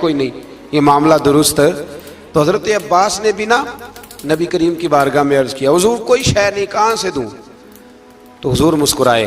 کوئی نہیں، یہ معاملہ درست ہے۔ تو حضرت عباس نے بھی نا نبی کریم کی بارگاہ میں عرض کیا حضور کوئی شے نہیں، کہاں سے دوں؟ تو حضور مسکرائے۔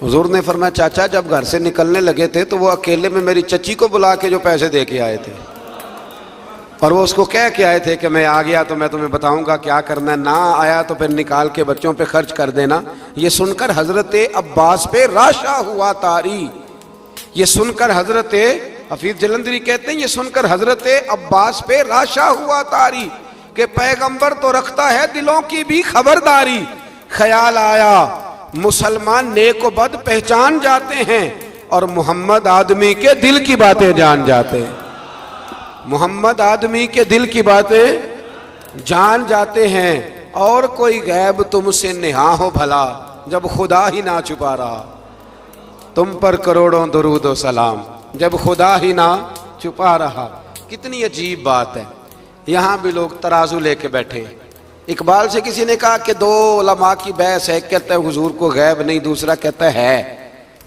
حضور نے فرمایا چاچا جب گھر سے نکلنے لگے تھے تو وہ اکیلے میں میری چچی کو بلا کے جو پیسے دے کے آئے تھے، اور وہ اس کو کہہ کے آئے تھے کہ میں آ گیا تو میں تمہیں بتاؤں گا کیا کرنا ہے، نہ آیا تو پھر نکال کے بچوں پہ خرچ کر دینا۔ یہ سن کر حضرت عباس پہ راشا ہوا طاری، یہ سن کر حضرت حفیظ جلندری کہتے ہیں یہ سن کر حضرت عباس پہ راشا ہوا طاری کہ پیغمبر تو رکھتا ہے دلوں کی بھی خبرداری۔ خیال آیا مسلمان نیک و بد پہچان جاتے ہیں اور محمد آدمی کے دل کی باتیں جان جاتے ہیں، محمد آدمی کے دل کی باتیں جان جاتے ہیں۔ اور کوئی غیب تم سے نہا ہو بھلا جب خدا ہی نہ چھپا رہا، تم پر کروڑوں درود و سلام جب خدا ہی نہ چھپا رہا۔ کتنی عجیب بات ہے، یہاں بھی لوگ ترازو لے کے بیٹھے ہیں۔ اقبال سے کسی نے کہا کہ دو علماء کی بحث ہے، کہتا ہے حضور کو غیب نہیں، دوسرا کہتا ہے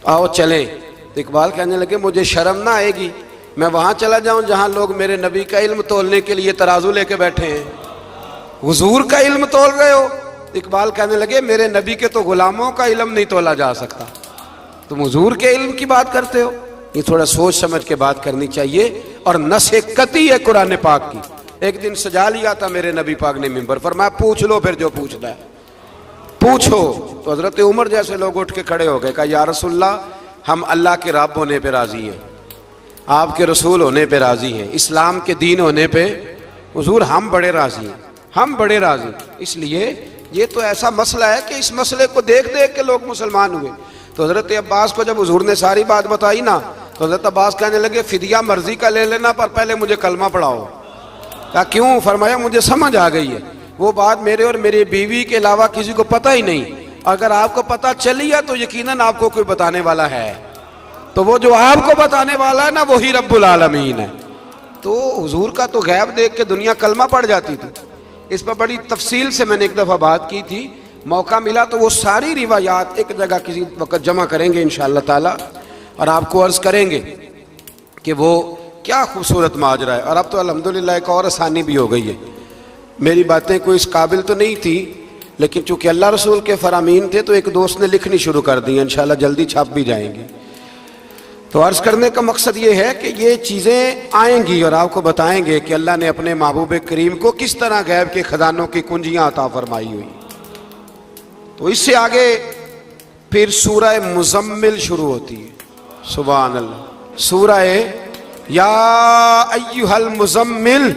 آؤ چلیں۔ تو اقبال کہنے لگے مجھے شرم نہ آئے گی میں وہاں چلا جاؤں جہاں لوگ میرے نبی کا علم تولنے کے لیے ترازو لے کے بیٹھے ہیں، حضور کا علم تول رہے ہو؟ اقبال کہنے لگے میرے نبی کے تو غلاموں کا علم نہیں تولا جا سکتا، تم حضور کے علم کی بات کرتے ہو۔ یہ تھوڑا سوچ سمجھ کے بات کرنی چاہیے، اور نص قطعی ہے قرآن پاک کی۔ ایک دن سجا لیا تھا میرے نبی پاک نے ممبر، فرمایا پوچھ لو پھر جو پوچھنا ہے پوچھو۔ تو حضرت عمر جیسے لوگ اٹھ کے کھڑے ہو گئے، کہا یا رسول اللہ ہم اللہ کے رب ہونے پہ راضی ہیں، آپ کے رسول ہونے پہ راضی ہیں، اسلام کے دین ہونے پہ حضور ہم بڑے راضی ہیں، ہم بڑے راضی ہیں۔ اس لیے یہ تو ایسا مسئلہ ہے کہ اس مسئلے کو دیکھ دیکھ کے لوگ مسلمان ہوئے۔ تو حضرت عباس کو جب حضور نے ساری بات بتائی نا تو حضرت عباس کہنے لگے فدیہ مرضی کا لے لینا پر پہلے مجھے کلمہ پڑھاؤ۔ کہا کیوں؟ فرمایا مجھے سمجھ آ گئی ہے، وہ بات میرے اور میری بیوی کے علاوہ کسی کو پتہ ہی نہیں، اگر آپ کو پتہ چلی ہے تو یقیناً آپ کو کوئی بتانے والا ہے، تو وہ جو آپ کو بتانے والا ہے نا وہی رب العالمین ہے۔ تو حضور کا تو غیب دیکھ کے دنیا کلمہ پڑھ جاتی تھی۔ اس پر بڑی تفصیل سے میں نے ایک دفعہ بات کی تھی، موقع ملا تو وہ ساری روایات ایک جگہ کسی وقت جمع کریں گے انشاءاللہ تعالی، اور آپ کو عرض کریں گے کہ وہ کیا خوبصورت ماجرا ہے۔ اور اب تو الحمدللہ ایک اور آسانی بھی ہو گئی ہے، میری باتیں کوئی اس قابل تو نہیں تھی لیکن چونکہ اللہ رسول کے فرامین تھے تو ایک دوست نے لکھنی شروع کر دی، انشاءاللہ جلدی چھاپ بھی جائیں گی۔ تو عرض کرنے کا مقصد یہ ہے کہ یہ چیزیں آئیں گی اور آپ کو بتائیں گے کہ اللہ نے اپنے محبوب کریم کو کس طرح غیب کے خزانوں کی کنجیاں عطا فرمائی ہوئی۔ تو اس سے آگے پھر سورہ مزمل شروع ہوتی ہے، سبحان اللہ۔ سورہ یا ایھا المزمل،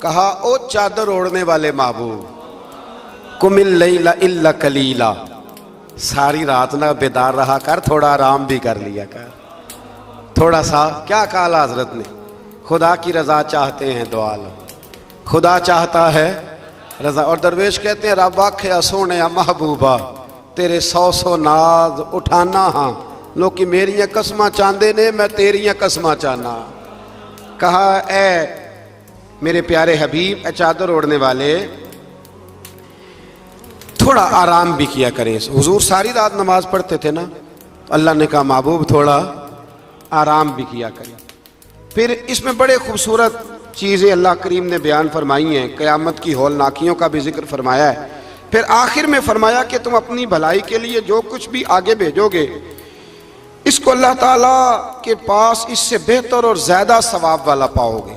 کہا او چادر اوڑھنے والے محبوب، قم اللیل الا قلیلا، ساری رات نہ بیدار رہا کر، تھوڑا آرام بھی کر لیا کر، تھوڑا سا۔ کیا کہا حضرت نے؟ خدا کی رضا چاہتے ہیں دعا لو، خدا چاہتا ہے رضا۔ اور درویش کہتے ہیں رب آکھیا سونے محبوبہ تیرے سو سو ناز اٹھانا ہاں، لوکی میریاں قسماں چاندے نے میں تیریاں قسماں چاہنا۔ کہا اے میرے پیارے حبیب، اے چادر اوڑھنے والے، تھوڑا آرام بھی کیا کریں۔ حضور ساری رات نماز پڑھتے تھے نا، اللہ نے کہا محبوب تھوڑا آرام بھی کیا کریں۔ پھر اس میں بڑے خوبصورت چیزیں اللہ کریم نے بیان فرمائی ہیں، قیامت کی ہولناکیوں کا بھی ذکر فرمایا ہے۔ پھر آخر میں فرمایا کہ تم اپنی بھلائی کے لیے جو کچھ بھی آگے بھیجو گے اس کو اللہ تعالیٰ کے پاس اس سے بہتر اور زیادہ ثواب والا پاؤ گے۔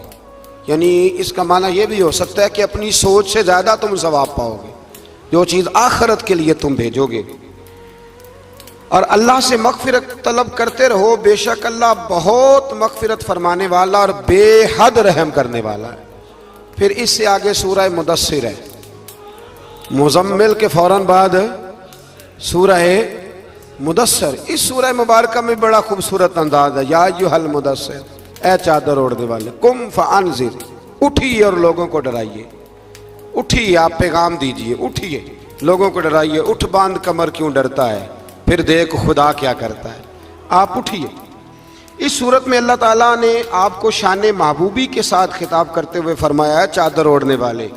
یعنی اس کا معنی یہ بھی ہو سکتا ہے کہ اپنی سوچ سے زیادہ تم ثواب پاؤ گے جو چیز آخرت کے لیے تم بھیجو گے۔ اور اللہ سے مغفرت طلب کرتے رہو، بے شک اللہ بہت مغفرت فرمانے والا اور بے حد رحم کرنے والا ہے۔ پھر اس سے آگے سورہ مدثر ہے، مزمل کے فوراً بعد سورہ مدثر۔ اس سورہ مبارکہ میں بڑا خوبصورت انداز ہے، یا ایھا المدثر، اے چادر اوڑھنے والے، قم فانذر، اٹھیے اور لوگوں کو ڈرائیے، اٹھیے آپ پیغام دیجئے، اٹھیے لوگوں کو ڈرائیے۔ اٹھ باندھ کمر کیوں ڈرتا ہے، پھر دیکھ خدا کیا کرتا ہے، آپ اٹھیے۔ اس صورت میں اللہ تعالیٰ نے آپ کو شان محبوبی کے ساتھ خطاب کرتے ہوئے فرمایا ہے چادر اوڑھنے والے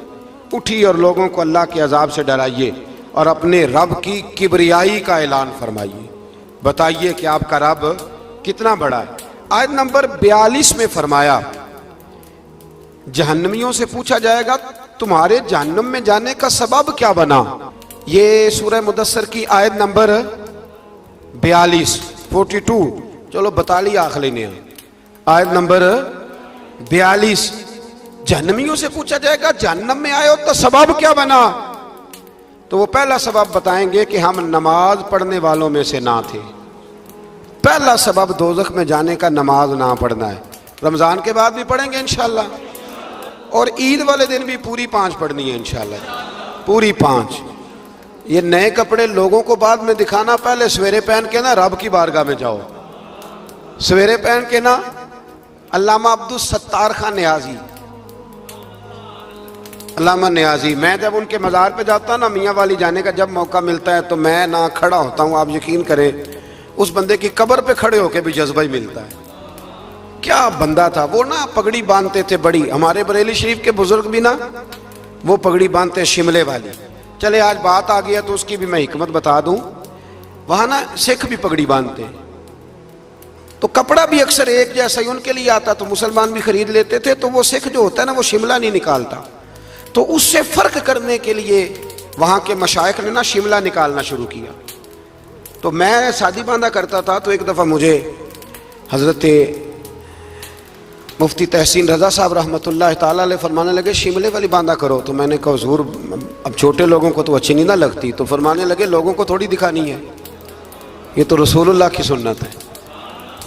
اٹھیے اور لوگوں کو اللہ کے عذاب سے ڈرائیے اور اپنے رب کی کبریائی کا اعلان فرمائیے، بتائیے کہ آپ کا رب کتنا بڑا ہے۔ آیت نمبر 42 میں فرمایا جہنمیوں سے پوچھا جائے گا تمہارے جہنم میں جانے کا سبب کیا بنا. یہ سورہ مدثر کی آیت نمبر 42 چلو بتا لیا آخری نے. آیت نمبر 42 جہنمیوں سے پوچھا جائے گا جہنم میں آئے ہو تو سبب کیا بنا. تو وہ پہلا سبب بتائیں گے کہ ہم نماز پڑھنے والوں میں سے نہ تھے. پہلا سبب دوزخ میں جانے کا نماز نہ پڑھنا ہے. رمضان کے بعد بھی پڑھیں گے انشاءاللہ, اور عید والے دن بھی پوری 5 پڑھنی ہے انشاءاللہ, پوری 5. یہ نئے کپڑے لوگوں کو بعد میں دکھانا, پہلے سویرے پہن کے نا رب کی بارگاہ میں جاؤ. سویرے پہن کے نا علامہ عبدالستار خان نیازی, علامہ نیازی, میں جب ان کے مزار پہ جاتا نا میاں والی جانے کا جب موقع ملتا ہے تو میں نہ کھڑا ہوتا ہوں. آپ یقین کریں اس بندے کی قبر پہ کھڑے ہو کے بھی جذبہ ہی ملتا ہے. کیا بندہ تھا وہ نا, پگڑی باندھتے تھے بڑی. ہمارے بریلی شریف کے بزرگ بھی نا وہ پگڑی باندھتے شملے والی. چلے آج بات آ گیا تو اس کی بھی میں حکمت بتا دوں. وہاں نا سکھ بھی پگڑی باندھتے, تو کپڑا بھی اکثر ایک جیسا ہی ان کے لیے آتا, تو مسلمان بھی خرید لیتے تھے. تو وہ سکھ جو ہوتا ہے نا وہ شملہ نہیں نکالتا, تو اس سے فرق کرنے کے لیے وہاں کے مشائخ نے نا شملہ نکالنا شروع کیا. تو میں شادی باندھا کرتا تھا, تو ایک دفعہ مجھے حضرت مفتی تحسین رضا صاحب رحمۃ اللہ تعالیٰ علیہ فرمانے لگے شملے والی باندھا کرو. تو میں نے کہا حضور اب چھوٹے لوگوں کو تو اچھی نہیں نہ لگتی. تو فرمانے لگے لوگوں کو تھوڑی دکھانی ہے, یہ تو رسول اللہ کی سنت ہے,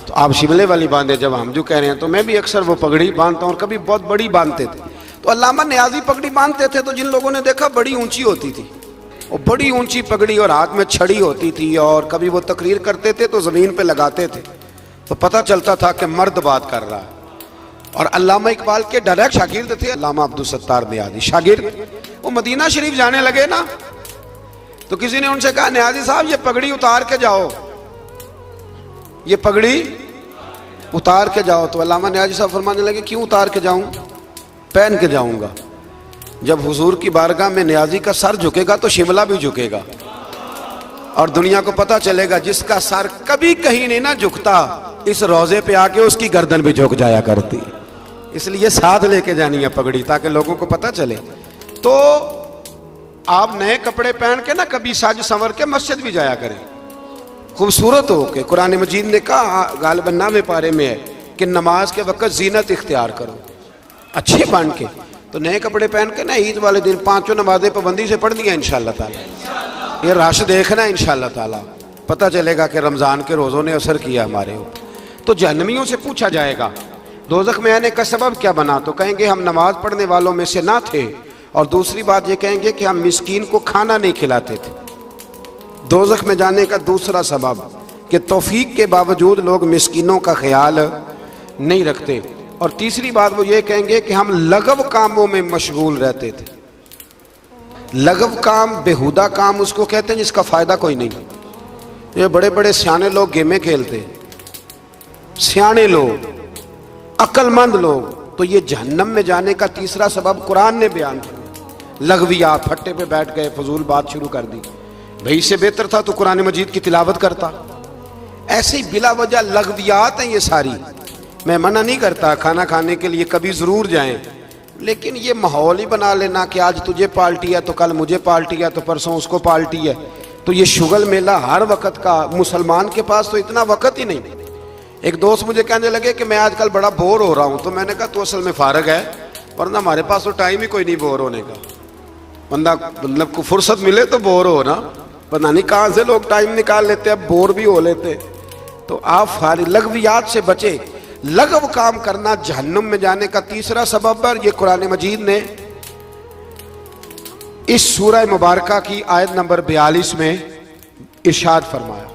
تو آپ شملے والی باندھے. جب ہم جو کہہ رہے ہیں تو میں بھی اکثر وہ پگڑی باندھتا ہوں, اور کبھی بہت بڑی باندھتے تھے. تو علامہ نیازی پگڑی باندھتے تھے, تو جن لوگوں نے دیکھا بڑی اونچی ہوتی تھی, اور بڑی اونچی پگڑی اور ہاتھ میں چھڑی ہوتی تھی, اور کبھی وہ تقریر کرتے تھے تو زمین پہ لگاتے تھے, تو پتہ چلتا تھا کہ مرد بات کر رہا ہے. اور علامہ اقبال کے ڈائریکٹ شاگرد تھے علامہ عبدالستار نیازی, شاگرد. وہ مدینہ شریف جانے لگے نا, تو کسی نے ان سے کہا نیازی صاحب یہ پگڑی اتار کے جاؤ, یہ پگڑی اتار کے جاؤ. تو علامہ نیازی صاحب فرمانے لگے کیوں اتار کے جاؤں, پہن کے جاؤں گا. جب حضور کی بارگاہ میں نیازی کا سر جھکے گا تو شملہ بھی جھکے گا, اور دنیا کو پتہ چلے گا جس کا سر کبھی کہیں نہیں نہ جھکتا, اس روزے پہ آ کے اس کی گردن بھی جھک جایا کرتی. اس لیے ساتھ لے کے جانی ہے پگڑی, تاکہ لوگوں کو پتہ چلے. تو آپ نئے کپڑے پہن کے نا کبھی سج سنور کے مسجد بھی جایا کریں, خوبصورت ہو کے. قرآن مجید نے کہا غالباً 9ویں پارے میں ہے کہ نماز کے وقت زینت اختیار کرو, اچھے بن کے. تو نئے کپڑے پہن کے نا عید والے دن 5 نمازیں پابندی سے پڑھنی ہیں انشاءاللہ تعالی. یہ رش دیکھنا ہے انشاءاللہ تعالی, پتہ چلے گا کہ رمضان کے روزوں نے اثر کیا ہمارے اوپر. تو جہنمیوں سے پوچھا جائے گا دوزخ میں آنے کا سبب کیا بنا, تو کہیں گے ہم نماز پڑھنے والوں میں سے نہ تھے, اور دوسری بات یہ کہیں گے کہ ہم مسکین کو کھانا نہیں کھلاتے تھے. دوزخ میں جانے کا دوسرا سبب کہ توفیق کے باوجود لوگ مسکینوں کا خیال نہیں رکھتے. اور تیسری بات وہ یہ کہیں گے کہ ہم لغو کاموں میں مشغول رہتے تھے. لغو کام, بےہودہ کام اس کو کہتے ہیں جس کا فائدہ کوئی نہیں. یہ بڑے بڑے سیانے لوگ گیمیں کھیلتے, سیانے لوگ, عقل مند لوگ. تو یہ جہنم میں جانے کا تیسرا سبب قرآن نے بیان کیا. لغویات, پھٹے پہ بیٹھ گئے فضول بات شروع کر دی, بھائی سے بہتر تھا تو قرآن مجید کی تلاوت کرتا. ایسی بلا وجہ لغویات ہیں یہ ساری. میں منع نہیں کرتا کھانا کھانے کے لیے کبھی ضرور جائیں, لیکن یہ ماحول ہی بنا لینا کہ آج تجھے پارٹی ہے تو کل مجھے پارٹی ہے تو پرسوں اس کو پارٹی ہے. تو یہ شغل میلہ ہر وقت کا, مسلمان کے پاس تو اتنا وقت ہی نہیں. ایک دوست مجھے کہنے لگے کہ میں آج کل بڑا بور ہو رہا ہوں. تو میں نے کہا تو اصل میں فارغ ہے, ورنہ ہمارے پاس تو ٹائم ہی کوئی نہیں بور ہونے کا. بندہ مطلب کو فرصت ملے تو بور ہو نا, پتہ نہیں کہاں سے لوگ ٹائم نکال لیتے, اب بور بھی ہو لیتے. تو آپ لغویات سے بچے. لغو کام کرنا جہنم میں جانے کا تیسرا سبب ہے. یہ قرآن مجید نے اس سورہ مبارکہ کی آیت نمبر 42 میں ارشاد فرمایا.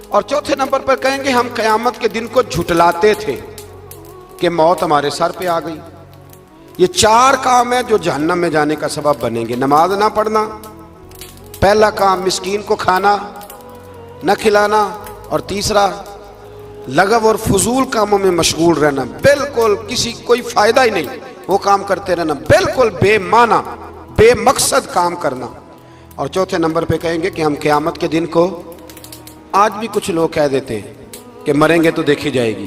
اور چوتھے نمبر پر کہیں گے ہم قیامت کے دن کو جھٹلاتے تھے کہ موت ہمارے سر پہ آ گئی. یہ 4 کام ہیں جو جہنم میں جانے کا سبب بنیں گے. نماز نہ پڑھنا پہلا کام, مسکین کو کھانا نہ کھلانا, اور تیسرا لغو اور فضول کاموں میں مشغول رہنا, بالکل کسی کوئی فائدہ ہی نہیں وہ کام کرتے رہنا, بالکل بے معنی بے مقصد کام کرنا. اور چوتھے نمبر پہ کہیں گے کہ ہم قیامت کے دن کو, آج بھی کچھ لوگ کہہ دیتے ہیں کہ مریں گے تو دیکھی جائے گی,